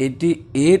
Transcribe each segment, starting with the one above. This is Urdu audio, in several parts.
88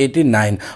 89।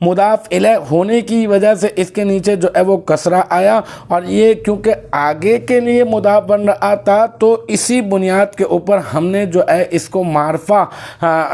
مضاف الیہ ہونے کی وجہ سے اس کے نیچے جو ہے وہ کسرہ آیا، اور یہ کیونکہ آگے کے لیے مضاف بن رہا تھا تو اسی بنیاد کے اوپر ہم نے جو ہے اس کو معرفہ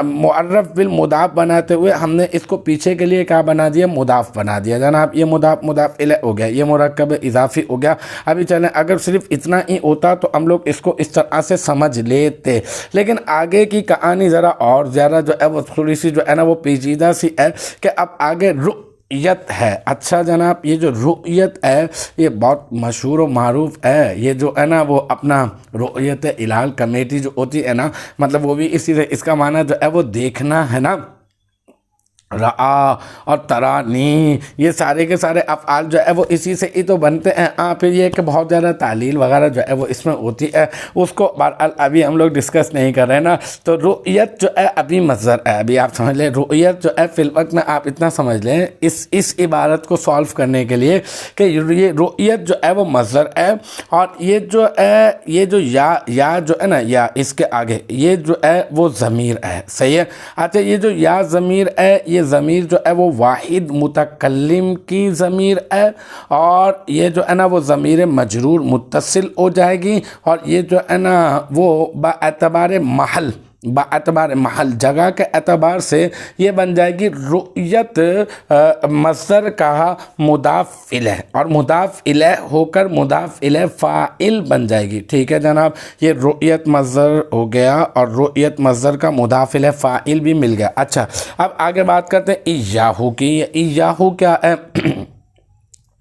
معرف بالمضاف بناتے ہوئے ہم نے اس کو پیچھے کے لیے کیا بنا دیا؟ مضاف بنا دیا جناب۔ یہ مضاف الیہ ہو گیا، یہ مرکب اضافی ہو گیا۔ ابھی چلیں اگر صرف اتنا ہی ہوتا تو ہم لوگ اس کو اس طرح سے سمجھ لیتے، لیکن آگے کی کہانی ذرا اور زیادہ جو ہے وہ تھوڑی سی جو ہے نا وہ پیچیدہ سی ہے کہ اب آگے رؤیت ہے۔ اچھا جناب، یہ جو رؤیت ہے یہ بہت مشہور و معروف ہے۔ یہ جو ہے نا وہ اپنا رؤیت الہلال کمیٹی جو ہوتی ہے نا، مطلب وہ بھی اسی سے اس کا معنی جو ہے وہ دیکھنا ہے نا۔ رعا اور ترانی یہ سارے کے سارے افعال جو ہے وہ اسی سے ہی تو بنتے ہیں۔ پھر یہ کہ بہت زیادہ تعلیل وغیرہ جو ہے وہ اس میں ہوتی ہے، اس کو بہرحال ابھی ہم لوگ ڈسکس نہیں کر رہے نا۔ تو رؤیت جو ہے ابھی مصدر ہے، ابھی آپ سمجھ لیں رؤیت جو ہے فی الوقت میں آپ اتنا سمجھ لیں اس عبارت کو سالو کرنے کے لیے کہ یہ رؤیت جو ہے وہ مصدر ہے، اور یہ جو ہے یہ جو یا جو ہے نا یا اس کے آگے یہ جو ہے وہ ضمیر ہے، صحیح ہے۔ اچھا، یہ جو یا ضمیر ہے، یہ ضمیر جو ہے وہ واحد متکلم کی ضمیر ہے، اور یہ جو ہے نا وہ ضمیر مجرور متصل ہو جائے گی، اور یہ جو ہے نا وہ باعتبار محل جگہ کے اعتبار سے یہ بن جائے گی رؤیت مصدر کا مضاف الیہ، اور مضاف الیہ ہو کر مضاف الیہ فاعل بن جائے گی۔ ٹھیک ہے جناب، یہ رؤیت مصدر ہو گیا اور رؤیت مصدر کا مضاف الیہ فاعل بھی مل گیا۔ اچھا، اب آگے بات کرتے ہیں ایاہو کی۔ ایاہو کیا ہے؟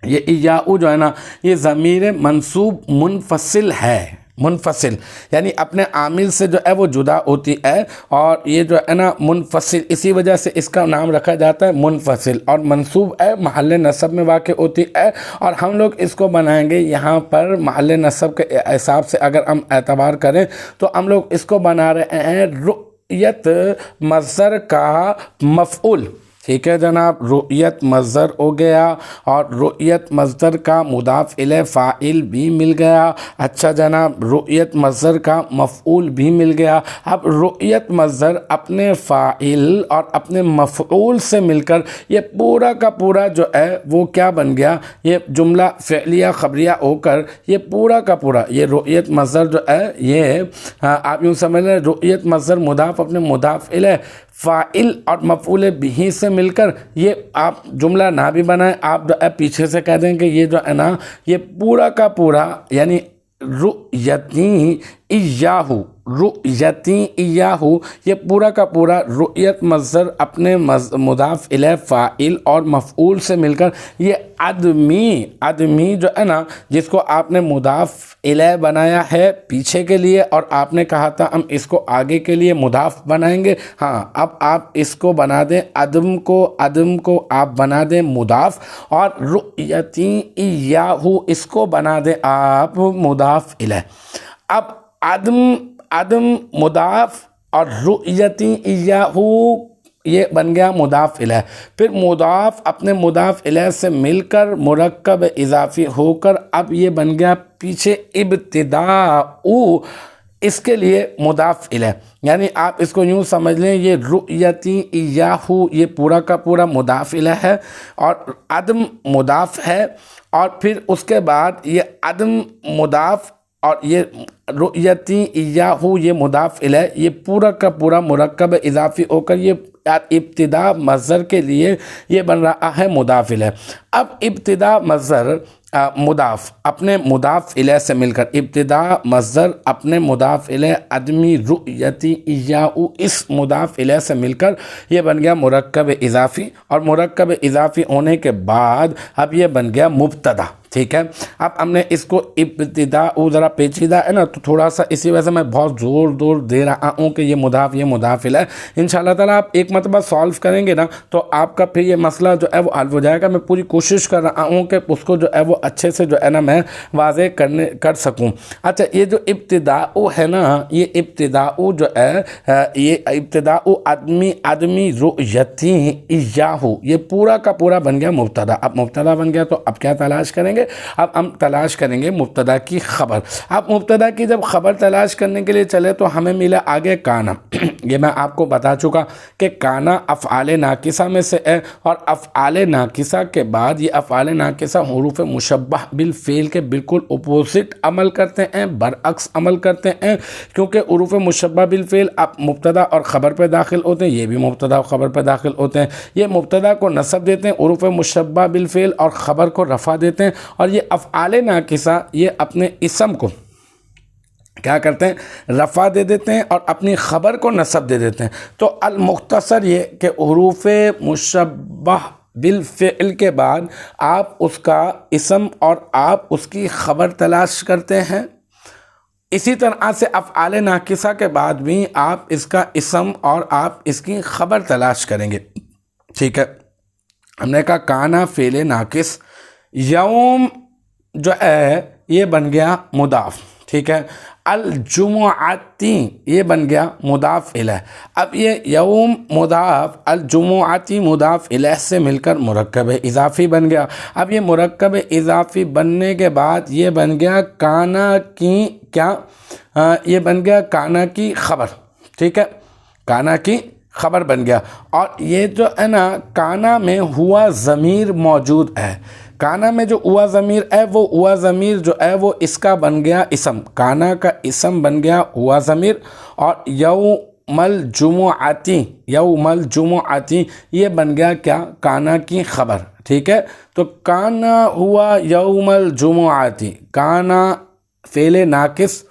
یہ ایاہو جو ہے نا یہ ضمیر منصوب منفصل ہے، منفصل یعنی اپنے عامل سے جو ہے وہ جدا ہوتی ہے، اور یہ جو ہے نا منفصل، اسی وجہ سے اس کا نام رکھا جاتا ہے منفصل، اور منصوب ہے محل نصب میں واقع ہوتی ہے، اور ہم لوگ اس کو بنائیں گے یہاں پر محل نصب کے حساب سے اگر ہم اعتبار کریں تو ہم لوگ اس کو بنا رہے ہیں رؤیت مصدر کا مفعول۔ ٹھیک ہے جناب، رؤیت مصدر ہو گیا اور رؤیت مصدر کا مضاف الیہ فاعل بھی مل گیا۔ اچھا جناب، رؤیت مصدر کا مفعول بھی مل گیا۔ اب رؤیت مصدر اپنے فاعل اور اپنے مفعول سے مل کر یہ پورا کا پورا جو ہے وہ کیا بن گیا؟ یہ جملہ فعلیہ خبریہ ہو کر یہ پورا کا پورا یہ رؤیت مصدر جو ہے یہ آپ یوں سمجھ لیں، رؤیت مصدر مضاف اپنے مضاف الیہ فاعل اور مفعول بھی سے مل کر یہ آپ جملہ نہ بھی بنائیں، آپ پیچھے سے کہہ دیں کہ یہ جو ہے نا یہ پورا کا پورا یعنی رؤیتی ایاہو، رؤیتی ایاہو یہ پورا کا پورا رؤیت مصدر اپنے مضاف الیہ فاعل اور مفعول سے مل کر یہ ادمی جو ہے نا جس کو آپ نے مضاف الیہ بنایا ہے پیچھے کے لیے، اور آپ نے کہا تھا ہم اس کو آگے کے لیے مضاف بنائیں گے، ہاں اب آپ اس کو بنا دیں عدم کو آپ بنا دیں مضاف، اور رؤیتی ایاہو اس کو بنا دیں آپ مضاف الیہ۔ اب عدم مضاف اور رؤیتی ایاہو یہ بن گیا مضاف الیہ، پھر مضاف اپنے مضاف الیہ سے مل کر مرکب اضافی ہو کر اب یہ بن گیا پیچھے ابتداء اس کے لیے مضاف الیہ، یعنی آپ اس کو یوں سمجھ لیں یہ رؤیتی ایاہو یہ پورا کا پورا مضاف الیہ ہے، اور عدم مضاف ہے، اور پھر اس کے بعد یہ عدم مضاف اور یہ رؤیتی ایاہو یہ مضاف الیہ یہ پورا کا پورا مرکب اضافی ہو کر یہ ابتدا مصدر کے لیے یہ بن رہا ہے مضاف الیہ۔ اب ابتدا مصدر مضاف اپنے مضاف الیہ سے مل کر ابتدا مصدر اپنے مضاف الیہ ادمی رؤیتی ایاہو اس مضاف الیہ سے مل کر یہ بن گیا مرکب اضافی، اور مرکب اضافی ہونے کے بعد اب یہ بن گیا مبتدا۔ ٹھیک ہے، اب ہم نے اس کو ابتدا ذرا پیچیدہ ہے نا تو تھوڑا سا اسی وجہ سے میں بہت زور دے رہا ہوں کہ یہ مضاف الیہ انشاءاللہ تعالیٰ آپ ایک مرتبہ سالو کریں گے نا تو آپ کا پھر یہ مسئلہ جو ہے وہ حل ہو جائے گا۔ میں پوری کوشش کر رہا ہوں کہ اس کو جو ہے وہ اچھے سے جو ہے نا میں واضح کر سکوں۔ اچھا یہ جو ابتداء ہے نا، یہ ابتداء جو ہے یہ ابتداء عدمی رؤیتی ایاہو، یہ پورا کا پورا بن گیا مبتدا۔ اب مبتدا بن گیا تو اب کیا تلاش کریں گے؟ اب ہم تلاش کریں گے مبتدا کی خبر۔ اب مبتدا کی جب خبر تلاش کرنے کے لیے چلے تو ہمیں ملا آگے کانا۔ یہ میں آپ کو بتا چکا کہ کانا افعال ناقصہ میں سے ہے، اور افعال ناقصہ کے بعد یہ افعال ناقصہ حروف مشبہ بالفعل کے بالکل اپوزٹ عمل کرتے ہیں، برعکس عمل کرتے ہیں، کیونکہ حروف مشبہ بالفعل اب مبتدا اور خبر پہ داخل ہوتے ہیں، یہ بھی مبتدا اور خبر پہ داخل ہوتے ہیں۔ یہ مبتدا کو نصب دیتے ہیں، حروف مشبہ بالفعل اور خبر کو رفع دیتے ہیں، اور یہ افعال ناقصہ یہ اپنے اسم کو کیا کرتے ہیں؟ رفع دے دیتے ہیں اور اپنی خبر کو نصب دے دیتے ہیں۔ تو المختصر یہ کہ حروف مشبہ بالفعل کے بعد آپ اس کا اسم اور آپ اس کی خبر تلاش کرتے ہیں، اسی طرح سے افعال ناقصہ کے بعد بھی آپ اس کا اسم اور آپ اس کی خبر تلاش کریں گے۔ ٹھیک ہے، ہم نے کہا کانا فعل ناقص، یوم جو ہے یہ بن گیا مضاف، ٹھیک ہے، الجمعاتی یہ بن گیا مضاف الیہ۔ اب یہ یوم مضاف، الجمعاتی مضاف الیہ سے مل کر مرکب اضافی بن گیا۔ اب یہ مرکب اضافی بننے کے بعد یہ بن گیا کانا کی کیا؟ یہ بن گیا کانا کی خبر، ٹھیک ہے، کانا کی خبر بن گیا۔ اور یہ جو ہے نا کانا میں ہوا ضمیر موجود ہے، کانا میں جو ہوا ضمیر ہے وہ ہوا ضمیر جو ہے وہ اس کا بن گیا اسم، کانا کا اسم بن گیا ہوا ضمیر، اور یوم الجمعاتی، یوم الجمعاتی یہ بن گیا کیا؟ کانا کی خبر، ٹھیک ہے۔ تو کانا ہوا یوم الجمعاتی، کانا فعل ناقص،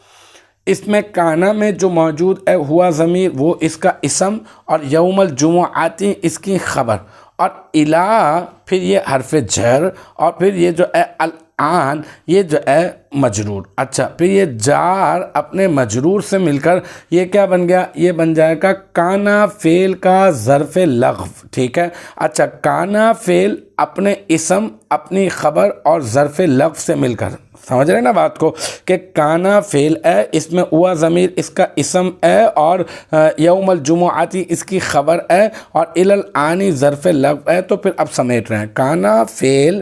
اس میں کانا میں جو موجود ہے ہوا ضمیر وہ اس کا اسم، اور یوم الجمعاتی اس کی خبر، اور الہ پھر یہ حرف جر، اور پھر یہ جو ہے الآن یہ جو ہے مجرور۔ اچھا پھر یہ جار اپنے مجرور سے مل کر یہ کیا بن گیا؟ یہ بن جائے گا کانا فعل کا ظرف لغو، ٹھیک ہے۔ اچھا کانا فعل اپنے اسم، اپنی خبر اور ظرف لغو سے مل کر، سمجھ رہے ہیں نا بات کو، کہ کانا فعل ہے، اس میں ہوا ضمیر اس کا اسم ہے، اور یوم الجمعاتی اس کی خبر ہے، اور الالآنی ظرف لغو ہے۔ تو پھر اب سمیٹ رہے ہیں، کانا فعل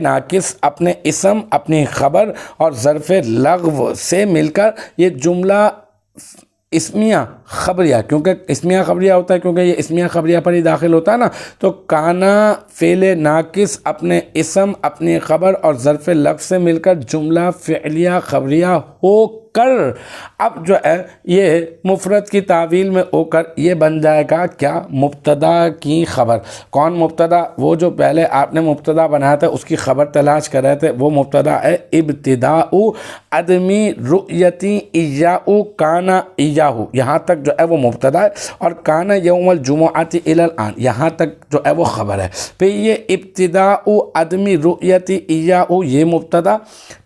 ناقص اپنے اسم، اپنی خبر اور ظرف لغو سے مل کر یہ جملہ اسمیہ خبریہ، کیونکہ اسمیہ خبریہ ہوتا ہے کیونکہ یہ اسمیہ خبریہ پر ہی داخل ہوتا ہے نا، تو کانا فعل ناقص اپنے اسم، اپنی خبر اور ظرف لغو سے مل کر جملہ فعلیہ خبریہ ہو کر اب جو ہے یہ مفرد کی تعویل میں ہو کر یہ بن جائے گا کیا؟ مبتدا کی خبر۔ کون مبتدا؟ وہ جو پہلے آپ نے مبتدا بنایا تھا اس کی خبر تلاش کر رہے تھے، وہ مبتدا ہے ابتداء عدمی رؤیتی ایاہو کانا ایاہو، یہاں تک جو ہے وہ مبتدا ہے، اور کانا یوم الجمعاتی الی الآن یہاں تک جو ہے وہ خبر ہے۔ پھر یہ ابتداء عدمی رؤیتی ایاہو یہ مبتدا،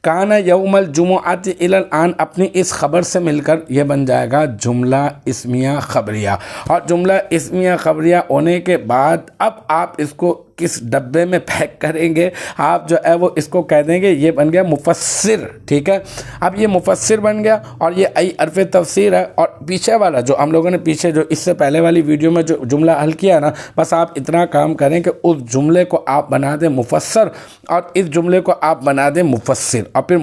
کانا یوم الجمعاتی الی الآن اپنی اس خبر سے مل کر یہ بن جائے گا جملہ اسمیہ خبریہ، اور جملہ اسمیہ خبریہ ہونے کے بعد اب آپ اس کو کس ڈبے میں پیک کریں گے؟ آپ جو ہے وہ اس کو کہہ دیں گے یہ بن گیا مفسر، ٹھیک ہے۔ اب یہ مفسر بن گیا، اور یہ ای حرف تفسیر ہے، اور پیچھے والا جو ہم لوگوں نے پیچھے جو اس سے پہلے والی ویڈیو میں جو جملہ حل کیا نا، بس آپ اتنا کام کریں کہ اس جملے کو آپ بنا دیں مفسر، اور اس جملے کو آپ بنا دیں مفسر، اور پھر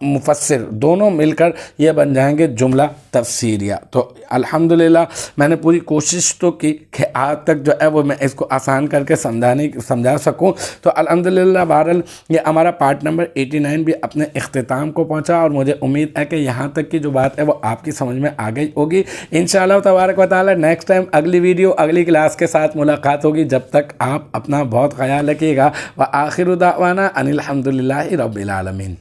مفسر دونوں مل کر یہ بن جائیں گے جملہ تفسیریہ۔ تو الحمدللہ میں نے پوری کوشش تو کی کہ آج تک جو ہے وہ میں اس کو آسان کر کے سمجھا سکوں۔ تو الحمدللہ بہرحال یہ ہمارا پارٹ نمبر 89 بھی اپنے اختتام کو پہنچا، اور مجھے امید ہے کہ یہاں تک کی جو بات ہے وہ آپ کی سمجھ میں آ گئی ہوگی۔ انشاءاللہ تبارک و تعالی نیکسٹ ٹائم اگلی ویڈیو اگلی کلاس کے ساتھ ملاقات ہوگی۔ جب تک آپ اپنا بہت خیال رکھیے گا، وآخر دعوانا ان الحمدللہ رب العالمین۔